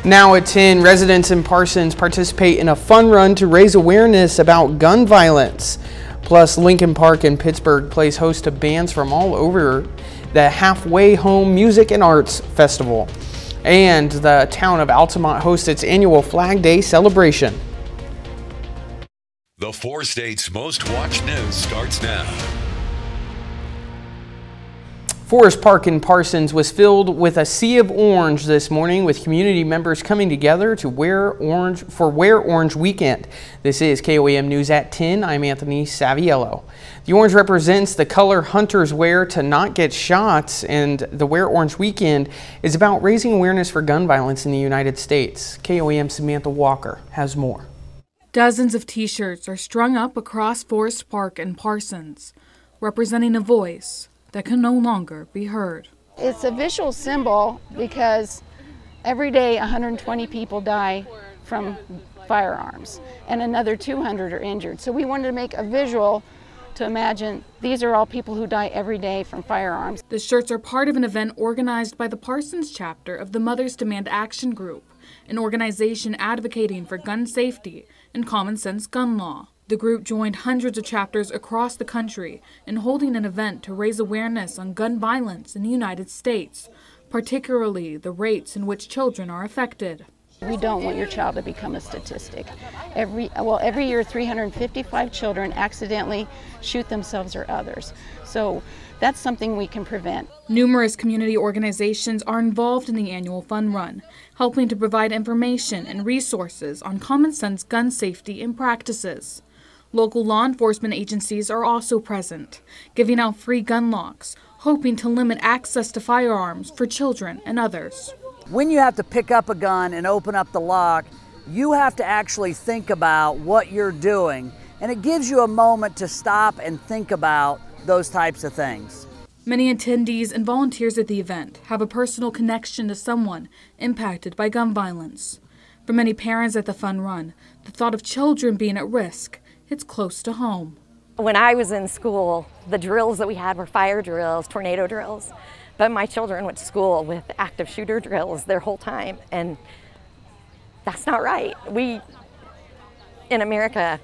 Now at 10, residents in Parsons participate in a fun run to raise awareness about gun violence. Plus, Lincoln Park in Pittsburgh plays host to bands from all over the Halfway Home Music and Arts Festival. And the town of Altamont hosts its annual Flag Day celebration. The 4 states' most watched news starts now. Forest Park in Parsons was filled with a sea of orange this morning, with community members coming together to Wear Orange Weekend. This is KOAM News at 10. I'm Anthony Saviello. The orange represents the color hunters wear to not get shot, and the Wear Orange Weekend is about raising awareness for gun violence in the United States. KOAM Samantha Walker has more. Dozens of t-shirts are strung up across Forest Park in Parsons, representing a voice that can no longer be heard. It's a visual symbol because every day 120 people die from firearms and another 200 are injured. So we wanted to make a visual to imagine these are all people who die every day from firearms. The shirts are part of an event organized by the Parsons chapter of the Mothers Demand Action Group, an organization advocating for gun safety and common sense gun law. The group joined hundreds of chapters across the country in holding an event to raise awareness on gun violence in the United States, particularly the rates in which children are affected. We don't want your child to become a statistic. Every year 355 children accidentally shoot themselves or others. So that's something we can prevent. Numerous community organizations are involved in the annual fun run, helping to provide information and resources on common sense gun safety and practices. Local law enforcement agencies are also present, giving out free gun locks, hoping to limit access to firearms for children and others. When you have to pick up a gun and open up the lock, you have to actually think about what you're doing, and it gives you a moment to stop and think about those types of things. Many attendees and volunteers at the event have a personal connection to someone impacted by gun violence. For many parents at the fun run, the thought of children being at risk hits close to home. When I was in school, the drills that we had were fire drills, tornado drills, but my children went to school with active shooter drills their whole time, and that's not right. We, in America,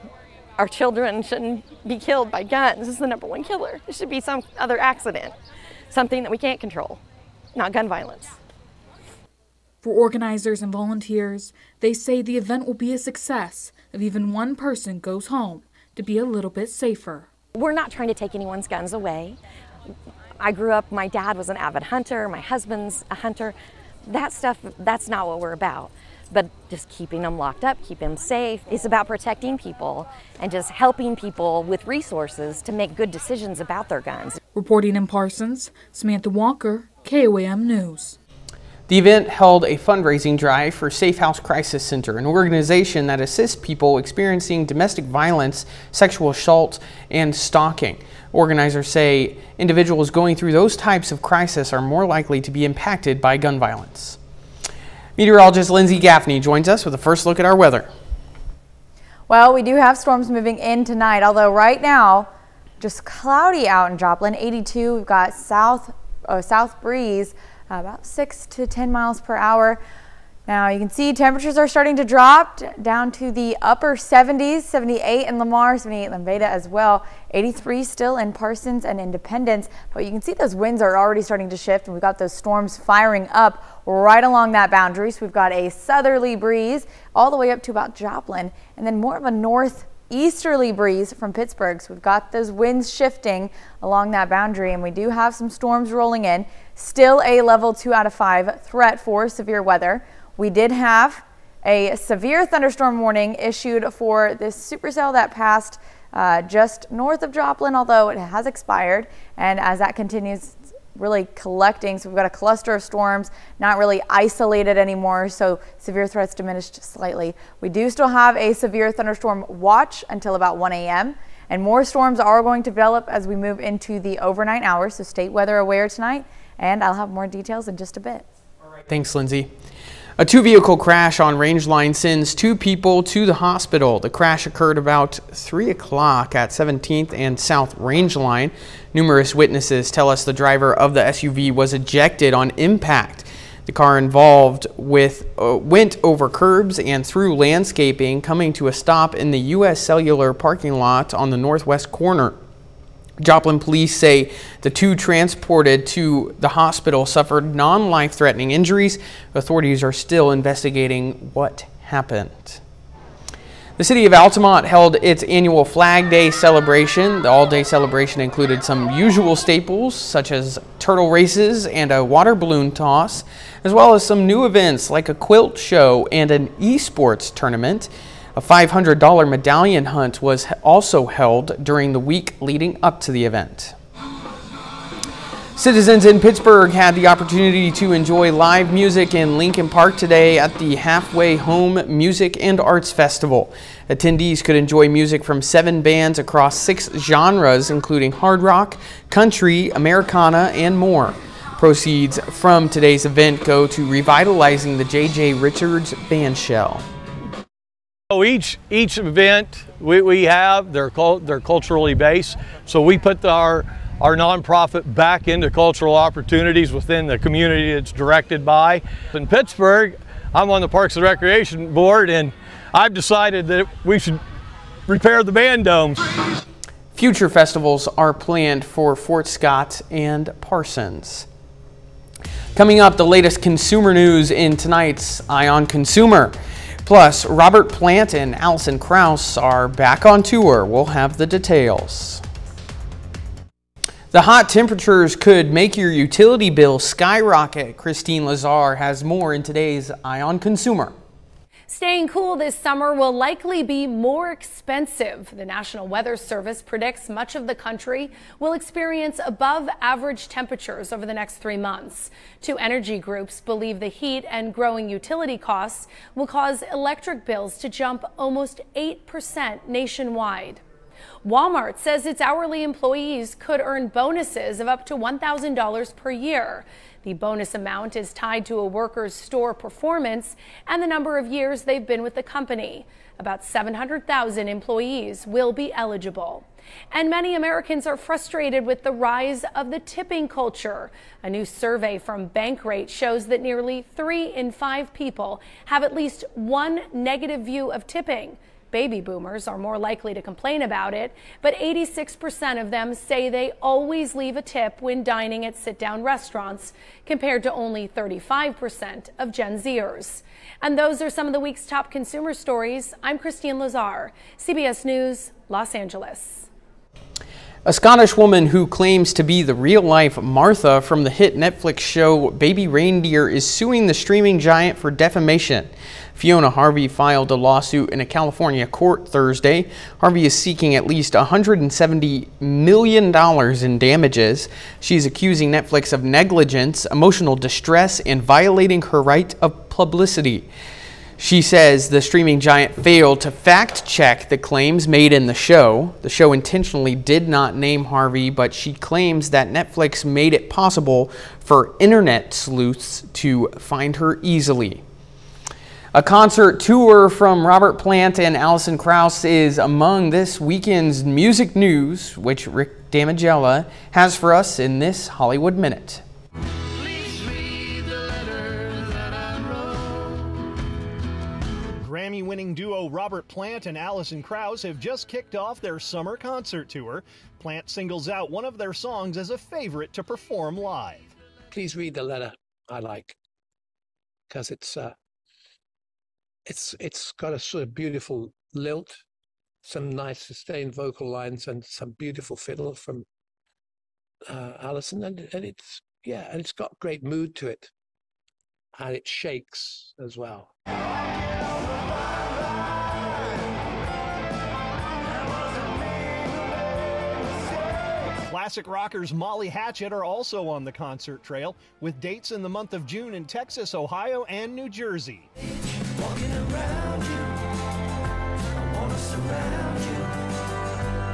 our children shouldn't be killed by guns. This is the #1 killer. It should be some other accident, something that we can't control, not gun violence. For organizers and volunteers, they say the event will be a success if even one person goes home to be a little bit safer. We're not trying to take anyone's guns away. I grew up, my dad was an avid hunter, my husband's a hunter. That stuff, that's not what we're about. But just keeping them locked up, keeping them safe. It's about protecting people and just helping people with resources to make good decisions about their guns. Reporting in Parsons, Samantha Walker, KOAM News. The event held a fundraising drive for Safe House Crisis Center, an organization that assists people experiencing domestic violence, sexual assault, and stalking. Organizers say individuals going through those types of crisis are more likely to be impacted by gun violence. Meteorologist Lindsay Gaffney joins us with a first look at our weather. Well, we do have storms moving in tonight, although right now just cloudy out in Joplin. 82, we've got south breeze, about 6 to 10 miles per hour. Now you can see temperatures are starting to drop down to the upper 70s, 78 in Lamar, 78 in Lambda as well, 83 still in Parsons and Independence. But you can see those winds are already starting to shift, and we've got those storms firing up right along that boundary. So we've got a southerly breeze all the way up to about Joplin, and then more of a northeasterly breeze from Pittsburgh. So we've got those winds shifting along that boundary, and we do have some storms rolling in. Still a level 2 out of 5 threat for severe weather. We did have a severe thunderstorm warning issued for this supercell that passed just north of Joplin, although it has expired. And as that continues, it's really collecting. So we've got a cluster of storms, not really isolated anymore. So severe threats diminished slightly. We do still have a severe thunderstorm watch until about 1 a.m. And more storms are going to develop as we move into the overnight hours. So stay weather aware tonight, and I'll have more details in just a bit. All right, thanks, Lindsay. A two-vehicle crash on Rangeline sends 2 people to the hospital. The crash occurred about 3 o'clock at 17th and South Rangeline. Numerous witnesses tell us the driver of the SUV was ejected on impact. The car involved went over curbs and through landscaping, coming to a stop in the U.S. Cellular parking lot on the northwest corner. Joplin police say the two transported to the hospital suffered non-life-threatening injuries. Authorities are still investigating what happened. The city of Altamont held its annual Flag Day celebration. The all-day celebration included some usual staples such as turtle races and a water balloon toss, as well as some new events like a quilt show and an esports tournament. A $500 medallion hunt was also held during the week leading up to the event. Citizens in Pittsburgh had the opportunity to enjoy live music in Lincoln Park today at the Halfway Home Music and Arts Festival. Attendees could enjoy music from 7 bands across 6 genres, including hard rock, country, Americana, and more. Proceeds from today's event go to revitalizing the J.J. Richards band shell. So each event we have, they're culturally based. So we put our nonprofit back into cultural opportunities within the community it's directed by. In Pittsburgh, I'm on the Parks and Recreation Board, and I've decided that we should repair the band domes. Future festivals are planned for Fort Scott and Parsons. Coming up, the latest consumer news in tonight's Eye on Consumer. Plus, Robert Plant and Allison Krauss are back on tour. We'll have the details. The hot temperatures could make your utility bill skyrocket. Christine Lazar has more in today's Eye on Consumer. Staying cool this summer will likely be more expensive. The National Weather Service predicts much of the country will experience above average temperatures over the next 3 months. 2 energy groups believe the heat and growing utility costs will cause electric bills to jump almost 8% nationwide. Walmart says its hourly employees could earn bonuses of up to $1,000 per year. The bonus amount is tied to a worker's store performance and the number of years they've been with the company. About 700,000 employees will be eligible. And many Americans are frustrated with the rise of the tipping culture. A new survey from Bankrate shows that nearly 3 in 5 people have at least one negative view of tipping. Baby boomers are more likely to complain about it, but 86% of them say they always leave a tip when dining at sit-down restaurants, compared to only 35% of Gen Zers. And those are some of the week's top consumer stories. I'm Christine Lazar, CBS News, Los Angeles. A Scottish woman who claims to be the real-life Martha from the hit Netflix show Baby Reindeer is suing the streaming giant for defamation. Fiona Harvey filed a lawsuit in a California court Thursday. Harvey is seeking at least $170 million in damages. She's accusing Netflix of negligence, emotional distress, and violating her right of publicity. She says the streaming giant failed to fact-check the claims made in the show. The show intentionally did not name Harvey, but she claims that Netflix made it possible for internet sleuths to find her easily. A concert tour from Robert Plant and Allison Krauss is among this weekend's music news, which Rick Damigella has for us in this Hollywood Minute. Grammy-winning duo Robert Plant and Allison Krauss have just kicked off their summer concert tour. Plant singles out one of their songs as a favorite to perform live. Please read the letter I like, because it's got a sort of beautiful lilt, some nice sustained vocal lines, and some beautiful fiddle from Allison, and it's got great mood to it, and it shakes as well. Classic rockers Molly Hatchet are also on the concert trail, with dates in the month of June in Texas, Ohio, and New Jersey. Walking around you, I wanna surround you,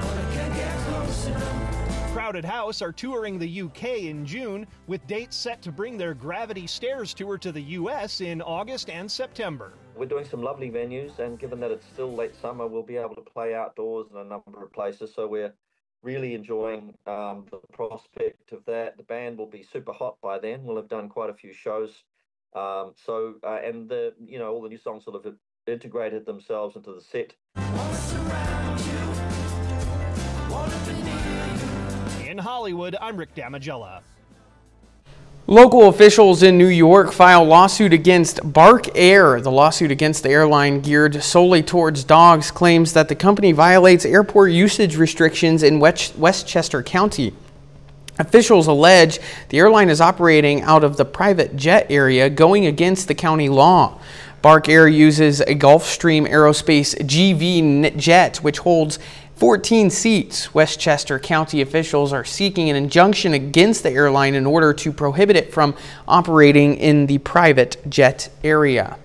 but I can't get close enough. Crowded House are touring the UK in June, with dates set to bring their Gravity Stairs tour to the US in August and September. We're doing some lovely venues, and given that it's still late summer, we'll be able to play outdoors in a number of places, so we're really enjoying the prospect of that. The band will be super hot by then. We'll have done quite a few shows And all the new songs sort of integrated themselves into the set. In Hollywood, I'm Rick Damagella. Local officials in New York file lawsuit against Bark Air. The lawsuit against the airline, geared solely towards dogs, claims that the company violates airport usage restrictions in Westchester County. Officials allege the airline is operating out of the private jet area, going against the county law. Bark Air uses a Gulfstream Aerospace GV jet, which holds 14 seats. Westchester County officials are seeking an injunction against the airline in order to prohibit it from operating in the private jet area.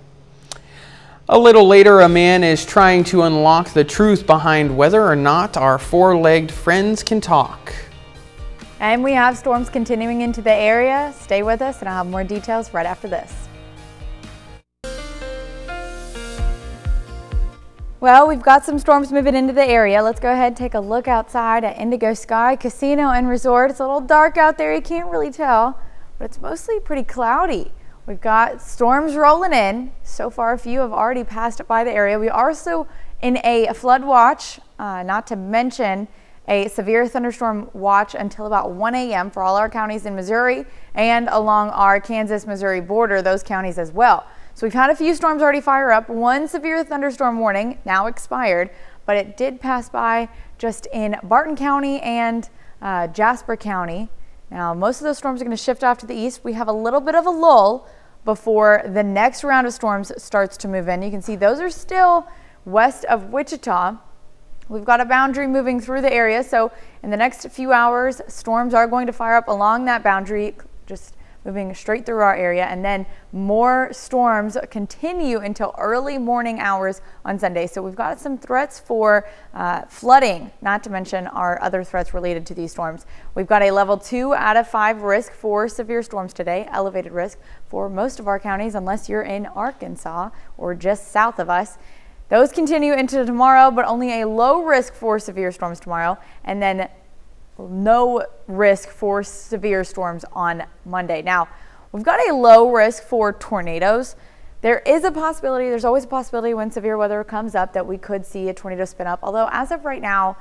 A little later, a man is trying to unlock the truth behind whether or not our four-legged friends can talk. And we have storms continuing into the area. Stay with us and I'll have more details right after this. Well, we've got some storms moving into the area. Let's go ahead and take a look outside at Indigo Sky Casino and Resort. It's a little dark out there, you can't really tell, but it's mostly pretty cloudy. We've got storms rolling in. So far, a few have already passed by the area. We are also in a flood watch, not to mention a severe thunderstorm watch until about 1 a.m. for all our counties in Missouri and along our Kansas-Missouri border, those counties as well. So we've had a few storms already fire up. One severe thunderstorm warning now expired, but it did pass by just in Barton County and Jasper County. Now, most of those storms are going to shift off to the east. We have a little bit of a lull before the next round of storms starts to move in. You can see those are still west of Wichita. We've got a boundary moving through the area, so in the next few hours, storms are going to fire up along that boundary, just moving straight through our area, and then more storms continue until early morning hours on Sunday. So we've got some threats for flooding, not to mention our other threats related to these storms. We've got a level 2 out of 5 risk for severe storms today, elevated risk for most of our counties unless you're in Arkansas or just south of us. Those continue into tomorrow, but only a low risk for severe storms tomorrow, and then no risk for severe storms on Monday. Now, we've got a low risk for tornadoes. There is a possibility, there's always a possibility when severe weather comes up that we could see a tornado spin up, although as of right now,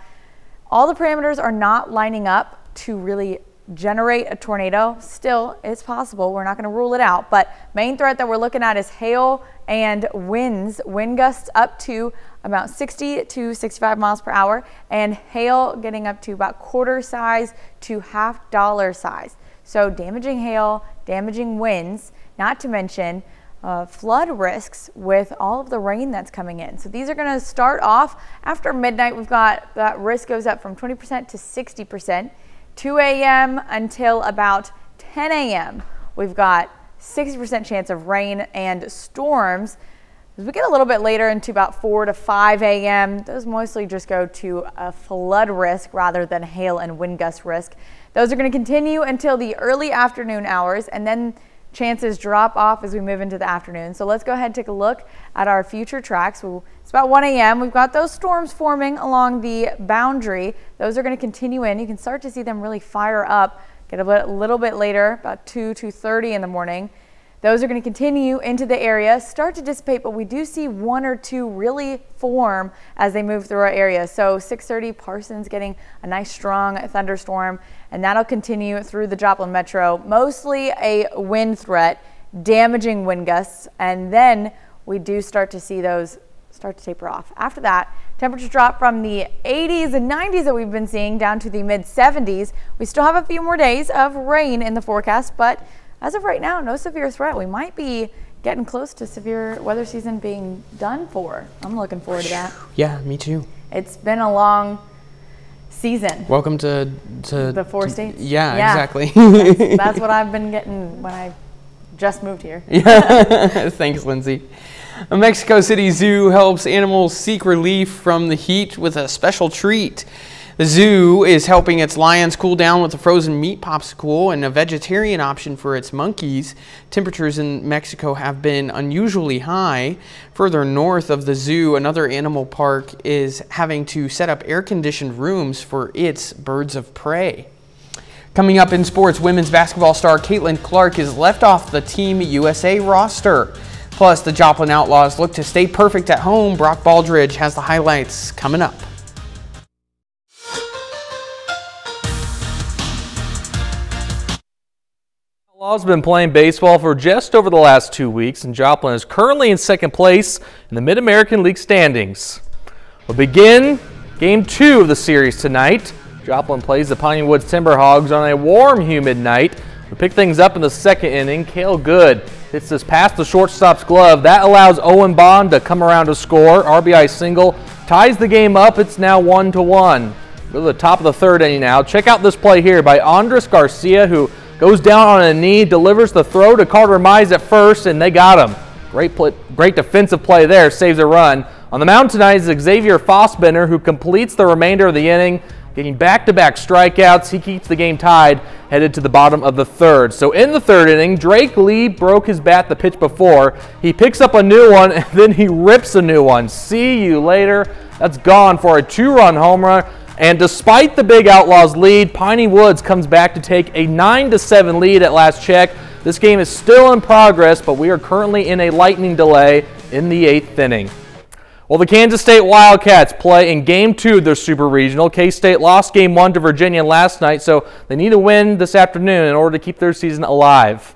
all the parameters are not lining up to really generate a tornado. Still, it's possible. We're not going to rule it out, but main threat that we're looking at is hail and winds, wind gusts up to about 60 to 65 miles per hour, and hail getting up to about quarter size to $half size. So damaging hail, damaging winds, not to mention flood risks with all of the rain that's coming in. So these are going to start off after midnight. We've got that risk goes up from 20% to 60%. 2 a.m. until about 10 a.m. We've got 60% chance of rain and storms. As we get a little bit later into about 4 to 5 a.m., those mostly just go to a flood risk rather than hail and wind gust risk. Those are going to continue until the early afternoon hours, and then chances drop off as we move into the afternoon. So let's go ahead and take a look at our future tracks. It's about 1 a.m. We've got those storms forming along the boundary. Those are going to continue in. You can start to see them really fire up, get a little bit later, about 2:30 in the morning. Those are going to continue into the area, start to dissipate, but we do see 1 or 2 really form as they move through our area. So 6:30, Parsons getting a nice strong thunderstorm, and that'll continue through the Joplin Metro. Mostly a wind threat, damaging wind gusts, and then we do start to see those start to taper off. After that, temperatures drop from the 80s and 90s that we've been seeing down to the mid 70s. We still have a few more days of rain in the forecast, but as of right now, no severe threat. We might be getting close to severe weather season being done for. I'm looking forward to that. Yeah, me too. It's been a long season. Welcome to the 4 states. Yeah, exactly. That's what I've been getting when I just moved here. Yeah. Thanks, Lindsay. A Mexico City zoo helps animals seek relief from the heat with a special treat. The zoo is helping its lions cool down with a frozen meat popsicle and a vegetarian option for its monkeys. Temperatures in Mexico have been unusually high. Further north of the zoo, another animal park is having to set up air-conditioned rooms for its birds of prey. Coming up in sports, women's basketball star Caitlin Clark is left off the Team USA roster. Plus, the Joplin Outlaws look to stay perfect at home. Brock Baldridge has the highlights coming up. Outlaws have been playing baseball for just over the last 2 weeks, and Joplin is currently in second place in the Mid-American League standings. We'll begin Game 2 of the series tonight. Joplin plays the Piney Woods Timberhogs on a warm, humid night. We pick things up in the second inning. Cale Good hits this past the shortstop's glove. That allows Owen Bond to come around to score. RBI single ties the game up. It's now 1-1. Go to the top of the third inning now. Check out this play here by Andres Garcia, who goes down on a knee, delivers the throw to Carter Mize at first, and they got him. Great defensive play there, saves a run. On the mound tonight is Xavier Fossbender, who completes the remainder of the inning, getting back-to-back strikeouts. He keeps the game tied, headed to the bottom of the third. So in the third inning, Drake Lee broke his bat the pitch before. He picks up a new one, and then he rips a new one. See you later. That's gone for a 2-run home run. And despite the big Outlaws lead, Piney Woods comes back to take a 9-7 lead at last check. This game is still in progress, but we are currently in a lightning delay in the 8th inning. Well, the Kansas State Wildcats play in Game 2 of their Super Regional. K-State lost Game 1 to Virginia last night, so they need to win this afternoon in order to keep their season alive.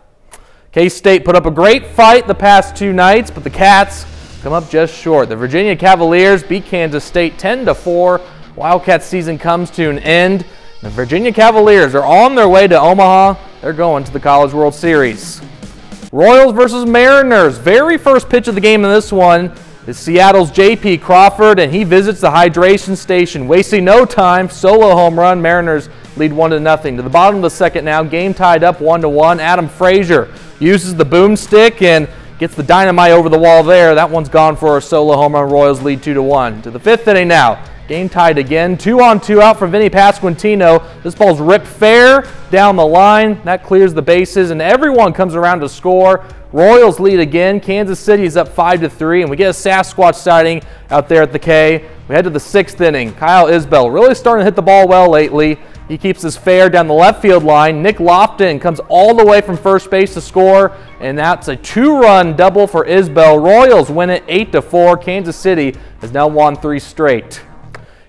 K-State put up a great fight the past 2 nights, but the Cats come up just short. The Virginia Cavaliers beat Kansas State 10-4. Wildcats season comes to an end. The Virginia Cavaliers are on their way to Omaha. They're going to the College World Series. Royals versus Mariners. Very first pitch of the game in this one is Seattle's J.P. Crawford, and he visits the hydration station. Wasting no time, solo home run. Mariners lead 1-0. To the bottom of the second now, game tied up 1-1. Adam Frazier uses the boomstick and gets the dynamite over the wall there. That one's gone for a solo home run. Royals lead 2-1. To the 5th inning now. Game tied again. 2-on-2 out for Vinny Pasquantino. This ball's ripped fair down the line. That clears the bases, and everyone comes around to score. Royals lead again. Kansas City is up 5-3, and we get a Sasquatch sighting out there at the K. We head to the 6th inning. Kyle Isbell really starting to hit the ball well lately. He keeps his fair down the left field line. Nick Lofton comes all the way from first base to score, and that's a 2-run double for Isbell. Royals win it 8-4. Kansas City has now won 3 straight.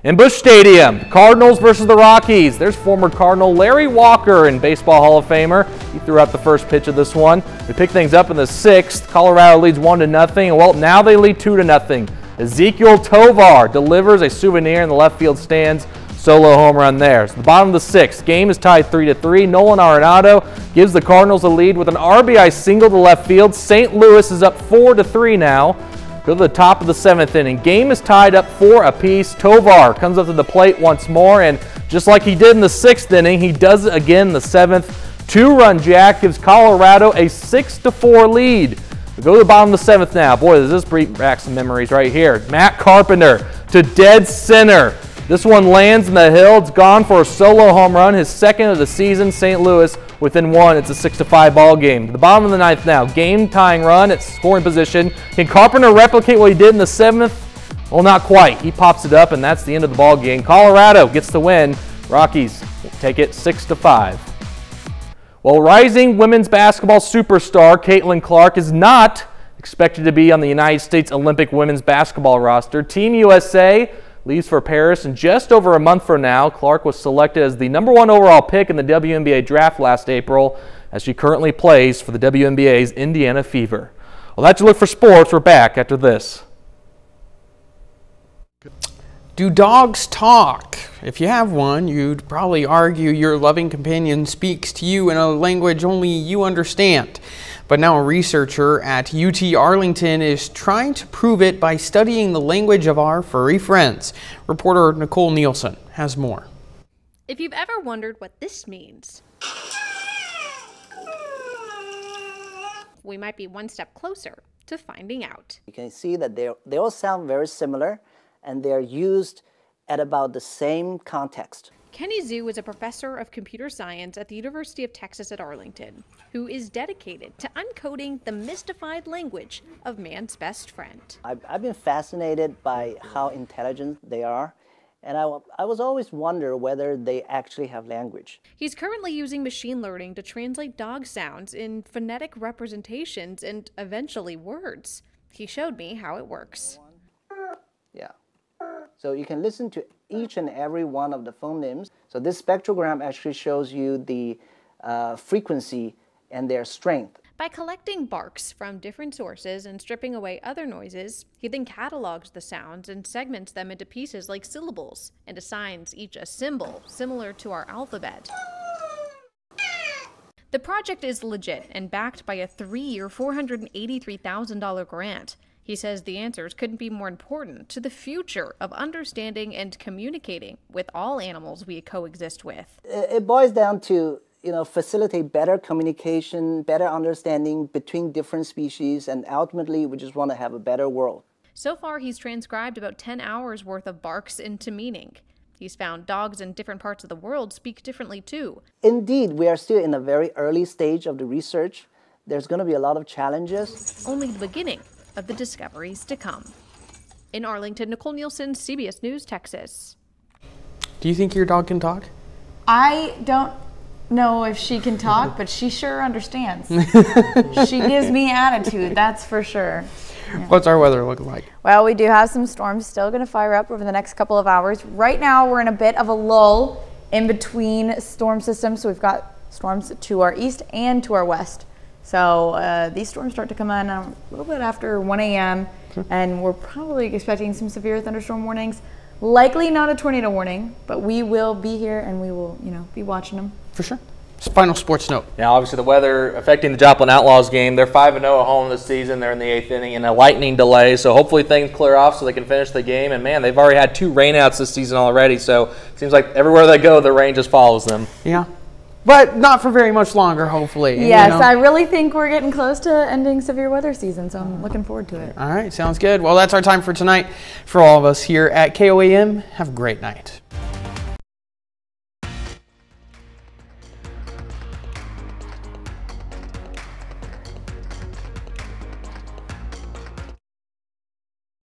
In Busch Stadium, Cardinals versus the Rockies. There's former Cardinal Larry Walker and Baseball Hall of Famer. He threw out the first pitch of this one. We pick things up in the 6th. Colorado leads 1-0. Well, now they lead 2-0. Ezekiel Tovar delivers a souvenir in the left field stands. Solo home run there. So the bottom of the 6th. Game is tied 3-3. Nolan Arenado gives the Cardinals the lead with an RBI single to left field. St. Louis is up 4-3 now. Go to the top of the 7th inning. Game is tied up 4 apiece. Tovar comes up to the plate once more, and just like he did in the 6th inning, he does it again in the 7th. 2-run jack gives Colorado a 6-4 lead. We go to the bottom of the 7th now. Boy, does this bring back some memories right here. Matt Carpenter to dead center. This one lands in the hill. It's gone for a solo home run, his 2nd of the season. St. Louis within 1. It's a 6-5 ball game. To the bottom of the 9th now. Game tying run at scoring position. Can Carpenter replicate what he did in the 7th? Well, not quite. He pops it up, and that's the end of the ball game. Colorado gets the win. Rockies take it 6-5. Well, rising women's basketball superstar Caitlin Clark is not expected to be on the United States Olympic women's basketball roster. Team USA leaves for Paris in just over a month from now. Clark was selected as the #1 overall pick in the WNBA draft last April, as she currently plays for the WNBA's Indiana Fever. Well, that's your look for sports. We're back after this. Do dogs talk? If you have one, you'd probably argue your loving companion speaks to you in a language only you understand. But now a researcher at UT Arlington is trying to prove it by studying the language of our furry friends. Reporter Nicole Nielsen has more. If you've ever wondered what this means, we might be one step closer to finding out. You can see that they all sound very similar, and they're used at about the same context. Kenny Zhu is a professor of computer science at the University of Texas at Arlington, who is dedicated to uncoding the mystified language of man's best friend. I've been fascinated by how intelligent they are, And I was always wonder whether they actually have language. He's currently using machine learning to translate dog sounds in phonetic representations and eventually words. He showed me how it works. Yeah. So you can listen to each and every one of the phonemes. So this spectrogram actually shows you the frequency and their strength. By collecting barks from different sources and stripping away other noises, he then catalogs the sounds and segments them into pieces like syllables and assigns each a symbol similar to our alphabet. The project is legit and backed by a 3-year, $483,000 grant. He says the answers couldn't be more important to the future of understanding and communicating with all animals we coexist with. It boils down to facilitate better communication, better understanding between different species, and ultimately we just want to have a better world. So far, he's transcribed about 10 hours worth of barks into meaning. He's found dogs in different parts of the world speak differently too. Indeed, we are still in a very early stage of the research. There's going to be a lot of challenges. Only the beginning of the discoveries to come. In Arlington, Nicole Nielsen, CBS News, Texas. Do you think your dog can talk? I don't know if she can talk, but she sure understands. She gives me attitude, that's for sure. Yeah. What's our weather look like? Well, we do have some storms still going to fire up over the next couple of hours. Right now, we're in a bit of a lull in between storm systems. So we've got storms to our east and to our west. So these storms start to come in a little bit after 1 a.m. And we're probably expecting some severe thunderstorm warnings. Likely not a tornado warning, but we will be here and we will, be watching them. For sure. Final sports note. Now, obviously, the weather affecting the Joplin Outlaws game. They're 5-0 at home this season. They're in the 8th inning in a lightning delay. So hopefully things clear off so they can finish the game. And, man, they've already had 2 rainouts this season already. So it seems like everywhere they go, the rain just follows them. Yeah. But not for very much longer, hopefully. Yes, I really think we're getting close to ending severe weather season, so I'm looking forward to it. All right, sounds good. Well, that's our time for tonight. For all of us here at KOAM, have a great night.